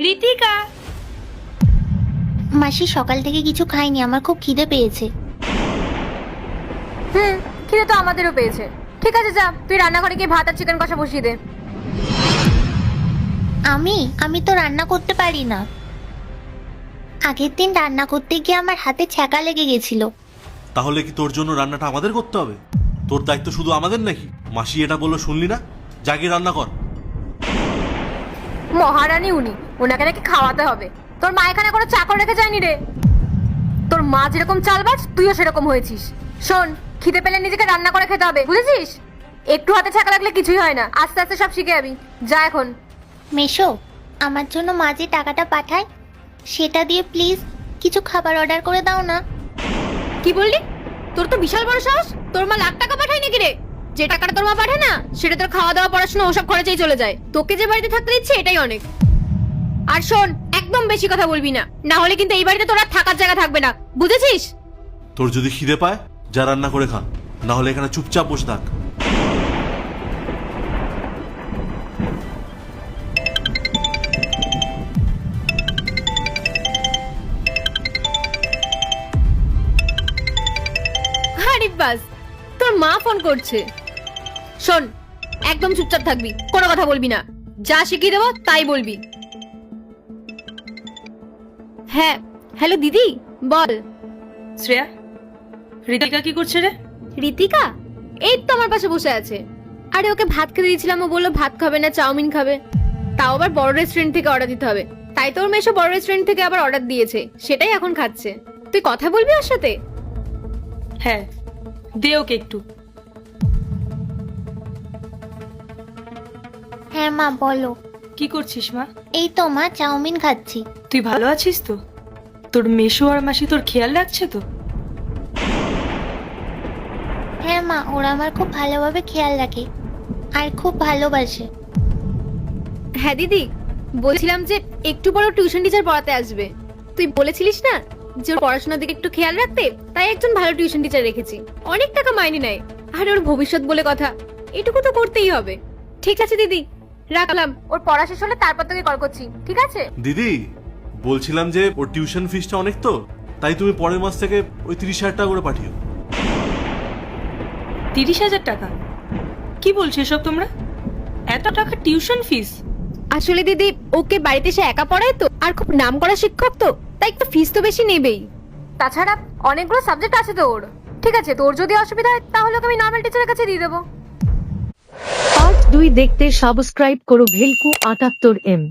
রিতিকা। মাসি সকাল থেকে কিছু খাইনি, আমার খুব খিদে পেয়েছে। খিদে তো আমাদেরও পেয়েছে। ঠিক আছে যা, তুই রান্নাঘরে গিয়ে ভাত আর চিকেন কষা বসিয়ে দে। আমি তো রান্না করতে পারি না। আগের দিন রান্না করতে গিয়ে আমার হাতে ছ্যাঁকা লেগে গেছিল। তাহলে কি তোর জন্য রান্নাটা আমাদের করতে হবে? তোর দায়িত্ব শুধু আমাদের নাকি? মাসি এটা বললো শুনলি না? জাগিয়ে রান্না কর। মহারানী উনি, ওনাকে নাকি খাওয়াতে হবে। তোর মা এখানে কোনো চাকর রেখে যায়নি রে। তোর মা যেরকম চালবাজ তুইও সেরকম হয়েছিস। শোন, খিদে পেলে নিজেকে রান্না করে খেতে হবে, বুঝেছিস? একটু হাতে ছাকা লাগলে কিছুই হয় না, আস্তে আস্তে সব শিখে যাবি। যা এখন। মেশো, আমার জন্য মা যে টাকাটা পাঠায় সেটা দিয়ে প্লিজ কিছু খাবার অর্ডার করে দাও না। কি বললি? তোর তো বিশাল বড় সাহস। তোর মা লাখ টাকা পাঠায় নাকি রে? যে টাকাটা তোর মা পাঠায় না সেটা তোর খাওয়া দাওয়া পড়াশোনা ওসব খরচেই চলে যায়। তোকে যে বাড়িতে থাকতে দিচ্ছে এটাই অনেক। আর শোন, একদম বেশি কথা বলবি না, না হলে কিন্তু এই বাড়িতে তোর আর থাকার জায়গা থাকবে না, বুঝেছিস? তোর যদি খিদে পায় যা রান্না করে খা, না হলে এখানে চুপচাপ বসে থাক। আরে বাস, তোর মা ফোন করছে। শোন, একদম চুপচাপ থাকবি, কোনো কথা বলবি না। যা শিখিয়ে দেবো তাই বলবি। হ্যাঁ, হ্যালো দিদি, বল। শ্রেয়া, রিতিকা কি করছে রে? রিতিকা এই তো আমার পাশে বসে আছে। আরে ওকে ভাত খেতে দিয়েছিলাম, ও বললো ভাত খাবে না, চাউমিন খাবে। তাও আবার বড় রেস্টুরেন্ট থেকে অর্ডার দিতে হবে। তাই তোর মেশো বড় রেস্টুরেন্ট থেকে আবার অর্ডার দিয়েছে, সেটাই এখন খাচ্ছে। তুই কথা বলবি ওর সাথে? হ্যাঁ, দে ওকে একটু। হ্যাঁ মা, বলো। কি করছিস মা? এই তো মা, চাউমিন খাচ্ছি। তুই ভালো আছিস তো? তোর মেশো আর মাসি তোর খেয়াল রাখছে তো? হ্যাঁ মা, ওরা আমার খুব ভালোভাবে খেয়াল রাখে আর খুব ভালোবাসে। হ্যাঁ দিদি, বলছিলাম যে একটু বড় টিউশন টিচার পড়াতে আসবে। তুই বলেছিলিস না যে ওর পড়াশোনার দিকে একটু খেয়াল রাখতে, তাই একজন ভালো টিউশন টিচার রেখেছি। অনেক টাকা মাইনে নেয়, আর ওর ভবিষ্যৎ বলে কথা, এটুকু তো করতেই হবে। ঠিক আছে দিদি, রাখলাম। ওর পড়া শেষ হলে তারপর তোকে কল করছি, ঠিক আছে? দিদি, বলছিলাম যে ওর টিউশন ফিসটা অনেক তো, তাই তুমি পরের মাস থেকে ওই 30,000 টাকা করে পাঠিও। 30,000 টাকা? কি বলছো এসব তোমরা? এত টাকা টিউশন ফিস? আসলে দিদি, ওকে বাড়িতে সে একা পড়ায় তো, আর খুব নাম করা শিক্ষক তো, তাই একটু ফিস তো বেশি নেবেই। তাছাড়া অনেকগুলো সাবজেক্ট আছে তো ওর। ঠিক আছে, তোর যদি অসুবিধা হয় তাহলে ওকে আমি নর্মাল টিচারের কাছে দিয়ে দেবো। পার্ট 2 দেখতে সাবস্ক্রাইব করো ভেলকু 78M।